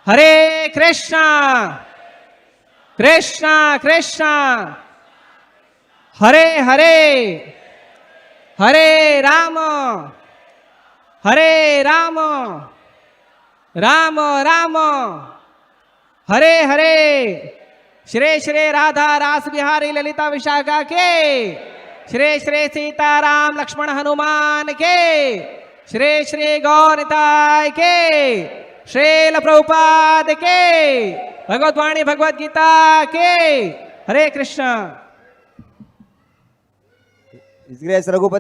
हरे कृष्णा कृष्णा कृष्णा हरे हरे हरे राम राम राम हरे हरे। श्री श्री राधा रास बिहारी ललिता विशाखा के, श्री श्री सीताराम लक्ष्मण हनुमान के, श्री श्री गौरताय के, श्रील प्रभुपाद के, भगवत वाणी भगवत गीता के। हरे कृष्ण। इस रघुपति